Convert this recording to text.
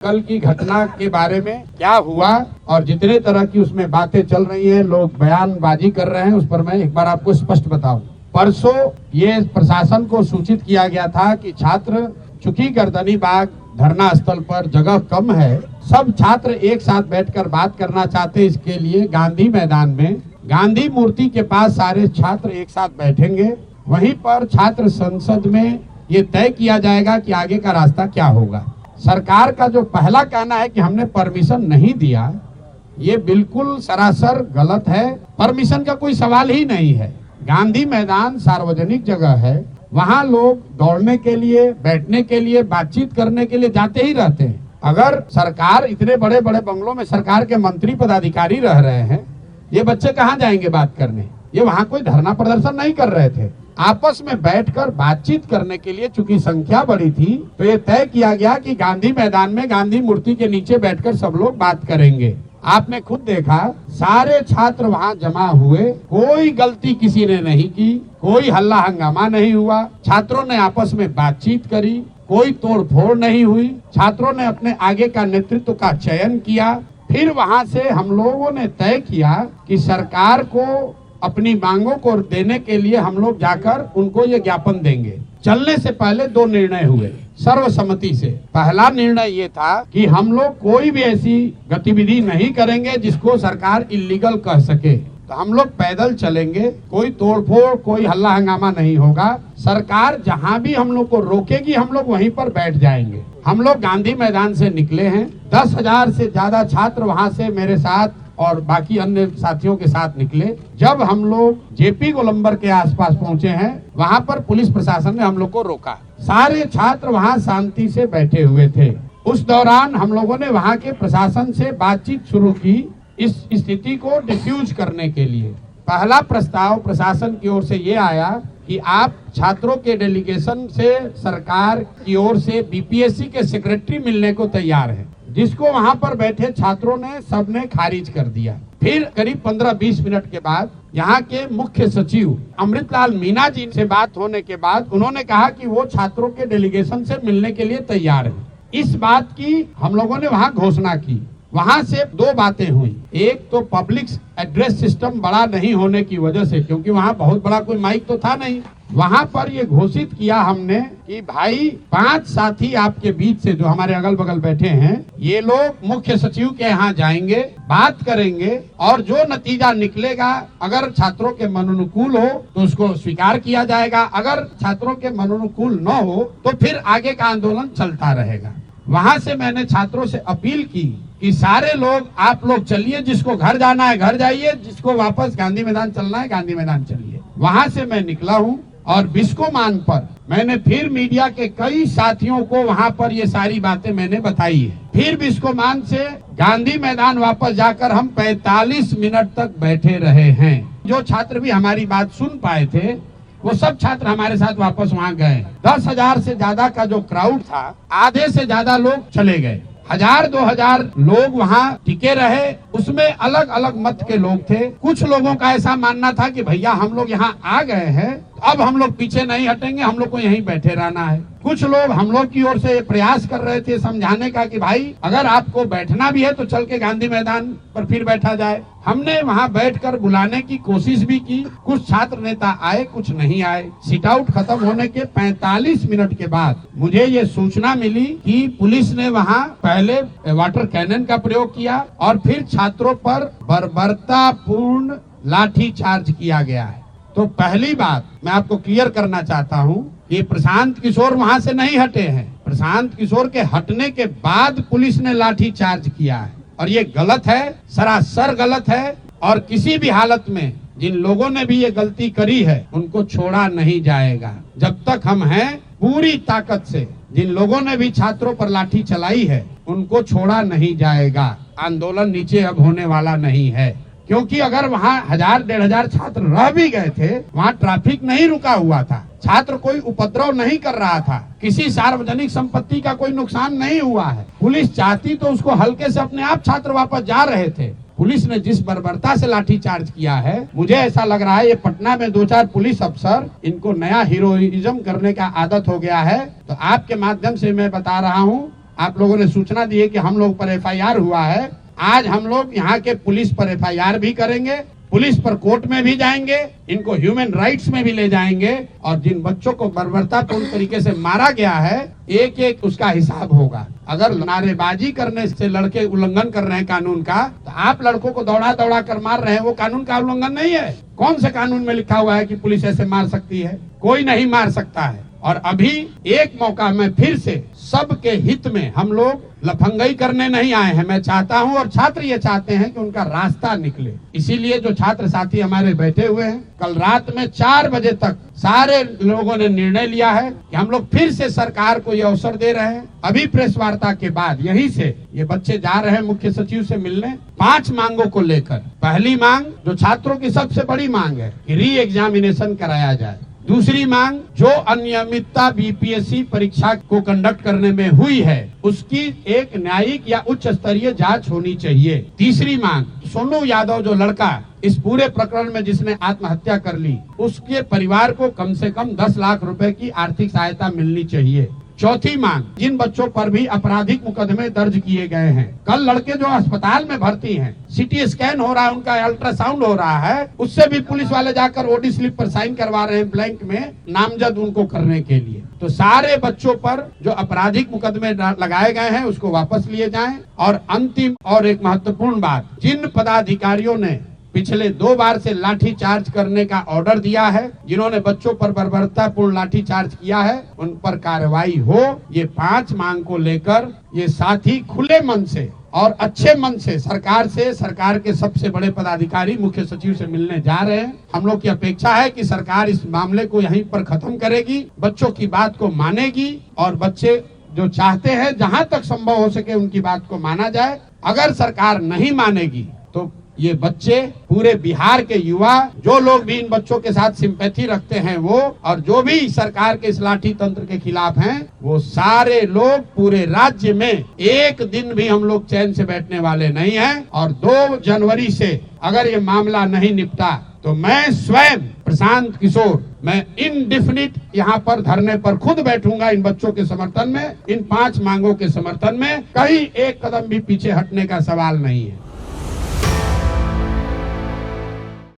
कल की घटना के बारे में क्या हुआ और जितने तरह की उसमें बातें चल रही हैं, लोग बयानबाजी कर रहे हैं, उस पर मैं एक बार आपको स्पष्ट बताऊं। परसों ये प्रशासन को सूचित किया गया था कि छात्र, चूंकि गर्दनी बाग धरना स्थल पर जगह कम है, सब छात्र एक साथ बैठकर बात करना चाहते, इसके लिए गांधी मैदान में गांधी मूर्ति के पास सारे छात्र एक साथ बैठेंगे। वहीं पर छात्र संसद में ये तय किया जाएगा कि आगे का रास्ता क्या होगा। सरकार का जो पहला कहना है कि हमने परमिशन नहीं दिया, ये बिल्कुल सरासर गलत है। परमिशन का कोई सवाल ही नहीं है। गांधी मैदान सार्वजनिक जगह है, वहां लोग दौड़ने के लिए, बैठने के लिए, बातचीत करने के लिए जाते ही रहते हैं। अगर सरकार, इतने बड़े बड़े बंगलों में सरकार के मंत्री पदाधिकारी रह रहे हैं, ये बच्चे कहाँ जाएंगे बात करने? ये वहां कोई धरना प्रदर्शन नहीं कर रहे थे, आपस में बैठकर बातचीत करने के लिए। चूंकि संख्या बड़ी थी तो ये तय किया गया कि गांधी मैदान में गांधी मूर्ति के नीचे बैठकर सब लोग बात करेंगे। आपने खुद देखा, सारे छात्र वहां जमा हुए, कोई गलती किसी ने नहीं की, कोई हल्ला हंगामा नहीं हुआ, छात्रों ने आपस में बातचीत करी, कोई तोड़ फोड़ नहीं हुई। छात्रों ने अपने आगे का नेतृत्व का चयन किया। फिर वहां से हम लोगों ने तय किया कि सरकार को अपनी मांगों को देने के लिए हम लोग जाकर उनको ये ज्ञापन देंगे। चलने से पहले दो निर्णय हुए सर्वसम्मति से। पहला निर्णय ये था कि हम लोग कोई भी ऐसी गतिविधि नहीं करेंगे जिसको सरकार इल्लीगल कह सके। तो हम लोग पैदल चलेंगे, कोई तोड़फोड़, कोई हल्ला हंगामा नहीं होगा। सरकार जहां भी हम लोग को रोकेगी, हम लोग वहीं पर बैठ जाएंगे। हम लोग गांधी मैदान से निकले हैं, 10,000 से ज्यादा छात्र वहां से मेरे साथ और बाकी अन्य साथियों के साथ निकले। जब हम लोग जेपी गोलंबर के आसपास पहुंचे हैं, वहां पर पुलिस प्रशासन ने हम लोग को रोका। सारे छात्र वहां शांति से बैठे हुए थे। उस दौरान हम लोगों ने वहां के प्रशासन से बातचीत शुरू की इस स्थिति को डिफ्यूज करने के लिए। पहला प्रस्ताव प्रशासन की ओर से ये आया कि आप छात्रों के डेलीगेशन से सरकार की ओर से बीपीएससी के सेक्रेटरी मिलने को तैयार है, जिसको वहां पर बैठे छात्रों ने सबने खारिज कर दिया। फिर करीब 15-20 मिनट के बाद यहाँ के मुख्य सचिव अमृतलाल मीना जी से बात होने के बाद उन्होंने कहा कि वो छात्रों के डेलीगेशन से मिलने के लिए तैयार है। इस बात की हम लोगों ने वहाँ घोषणा की। वहाँ से दो बातें हुई। एक तो पब्लिक एड्रेस सिस्टम बड़ा नहीं होने की वजह से, क्योंकि वहाँ बहुत बड़ा कोई माइक तो था नहीं, वहाँ पर ये घोषित किया हमने कि भाई 5 साथी आपके बीच से जो हमारे अगल बगल बैठे हैं, ये लोग मुख्य सचिव के यहाँ जाएंगे, बात करेंगे और जो नतीजा निकलेगा, अगर छात्रों के मनोनुकूल हो तो उसको स्वीकार किया जाएगा, अगर छात्रों के मनोनुकूल न हो तो फिर आगे का आंदोलन चलता रहेगा। वहाँ से मैंने छात्रों से अपील की कि सारे लोग, आप लोग चलिए, जिसको घर जाना है घर जाइए, जिसको वापस गांधी मैदान चलना है गांधी मैदान चलिए। वहां से मैं निकला हूं और बिस्कोमान पर मैंने फिर मीडिया के कई साथियों को वहां पर ये सारी बातें मैंने बताई है। फिर बिस्कोमान से गांधी मैदान वापस जाकर हम 45 मिनट तक बैठे रहे हैं। जो छात्र भी हमारी बात सुन पाए थे वो सब छात्र हमारे साथ वापस वहाँ गए। 10,000 से ज्यादा का जो क्राउड था, आधे से ज्यादा लोग चले गए। 1,000-2,000 लोग वहाँ टिके रहे। उसमें अलग अलग मत के लोग थे। कुछ लोगों का ऐसा मानना था कि भैया हम लोग यहाँ आ गए हैं, अब हम लोग पीछे नहीं हटेंगे, हम लोग को यहीं बैठे रहना है। कुछ लोग हम लोग की ओर से प्रयास कर रहे थे समझाने का कि भाई अगर आपको बैठना भी है तो चल के गांधी मैदान पर फिर बैठा जाए। हमने वहां बैठकर बुलाने की कोशिश भी की। कुछ छात्र नेता आए, कुछ नहीं आए। सिट आउट खत्म होने के 45 मिनट के बाद मुझे ये सूचना मिली कि पुलिस ने वहां पहले वाटर कैनन का प्रयोग किया और फिर छात्रों पर बर्बरतापूर्ण लाठी चार्ज किया गया है। तो पहली बात मैं आपको क्लियर करना चाहता हूं कि प्रशांत किशोर वहां से नहीं हटे हैं। प्रशांत किशोर के हटने के बाद पुलिस ने लाठी चार्ज किया है और ये गलत है, सरासर गलत है। और किसी भी हालत में जिन लोगों ने भी ये गलती करी है उनको छोड़ा नहीं जाएगा। जब तक हम हैं, पूरी ताकत से जिन लोगों ने भी छात्रों पर लाठी चलाई है उनको छोड़ा नहीं जाएगा। आंदोलन नीचे अब होने वाला नहीं है, क्योंकि अगर वहाँ 1,000-1,500 छात्र रह भी गए थे, वहाँ ट्रैफिक नहीं रुका हुआ था, छात्र कोई उपद्रव नहीं कर रहा था, किसी सार्वजनिक संपत्ति का कोई नुकसान नहीं हुआ है। पुलिस चाहती तो उसको हल्के से अपने आप छात्र वापस जा रहे थे। पुलिस ने जिस बर्बरता से लाठी चार्ज किया है, मुझे ऐसा लग रहा है ये पटना में 2-4 पुलिस अफसर, इनको नया हीरोइज्म करने का आदत हो गया है। तो आपके माध्यम से मैं बता रहा हूँ, आप लोगों ने सूचना दी है कि हम लोग पर FIR हुआ है। आज हम लोग यहाँ के पुलिस पर FIR भी करेंगे, पुलिस पर कोर्ट में भी जाएंगे, इनको ह्यूमन राइट्स में भी ले जाएंगे और जिन बच्चों को बर्बरतापूर्ण तरीके से मारा गया है एक एक उसका हिसाब होगा। अगर नारेबाजी करने से लड़के उल्लंघन कर रहे हैं कानून का, तो आप लड़कों को दौड़ा दौड़ा कर मार रहे हैं, वो कानून का उल्लंघन नहीं है। कौन से कानून में लिखा हुआ है कि पुलिस ऐसे मार सकती है? कोई नहीं मार सकता है। और अभी एक मौका में फिर से सबके हित में हम लोग लफंगई करने नहीं आए हैं। मैं चाहता हूं और छात्र ये चाहते हैं कि उनका रास्ता निकले। इसीलिए जो छात्र साथी हमारे बैठे हुए हैं, कल रात में 4 बजे तक सारे लोगों ने निर्णय लिया है कि हम लोग फिर से सरकार को ये अवसर दे रहे हैं। अभी प्रेस वार्ता के बाद यहीं से ये बच्चे जा रहे हैं मुख्य सचिव से मिलने 5 मांगों को लेकर। पहली मांग जो छात्रों की सबसे बड़ी मांग है कि री एग्जामिनेशन कराया जाए। दूसरी मांग, जो अनियमितता BPSC परीक्षा को कंडक्ट करने में हुई है उसकी एक न्यायिक या उच्च स्तरीय जांच होनी चाहिए। तीसरी मांग, सोनू यादव जो लड़का इस पूरे प्रकरण में जिसने आत्महत्या कर ली, उसके परिवार को कम से कम 10 लाख रुपए की आर्थिक सहायता मिलनी चाहिए। चौथी मांग, जिन बच्चों पर भी आपराधिक मुकदमे दर्ज किए गए हैं, कल लड़के जो अस्पताल में भर्ती हैं, CT स्कैन हो रहा है, उनका अल्ट्रासाउंड हो रहा है, उससे भी पुलिस वाले जाकर OD स्लिप पर साइन करवा रहे हैं ब्लैंक में, नामजद उनको करने के लिए। तो सारे बच्चों पर जो आपराधिक मुकदमे लगाए गए हैं उसको वापस लिए जाएं। और अंतिम और एक महत्वपूर्ण बात, जिन पदाधिकारियों ने पिछले 2 बार से लाठी चार्ज करने का ऑर्डर दिया है, जिन्होंने बच्चों पर बर्बरतापूर्ण लाठी चार्ज किया है, उन पर कार्रवाई हो। ये 5 मांग को लेकर ये साथी खुले मन से और अच्छे मन से सरकार के सबसे बड़े पदाधिकारी मुख्य सचिव से मिलने जा रहे हैं। हम लोग की अपेक्षा है कि सरकार इस मामले को यहीं पर खत्म करेगी, बच्चों की बात को मानेगी और बच्चे जो चाहते हैं जहां तक संभव हो सके उनकी बात को माना जाए। अगर सरकार नहीं मानेगी तो ये बच्चे, पूरे बिहार के युवा, जो लोग भी इन बच्चों के साथ सिंपैथी रखते हैं वो, और जो भी सरकार के इस लाठी तंत्र के खिलाफ हैं, वो सारे लोग पूरे राज्य में एक दिन भी हम लोग चैन से बैठने वाले नहीं हैं। और 2 जनवरी से अगर ये मामला नहीं निपटा तो मैं स्वयं प्रशांत किशोर, मैं इनडेफिनिट यहाँ पर धरने पर खुद बैठूंगा इन बच्चों के समर्थन में। इन 5 मांगों के समर्थन में कहीं एक कदम भी पीछे हटने का सवाल नहीं है।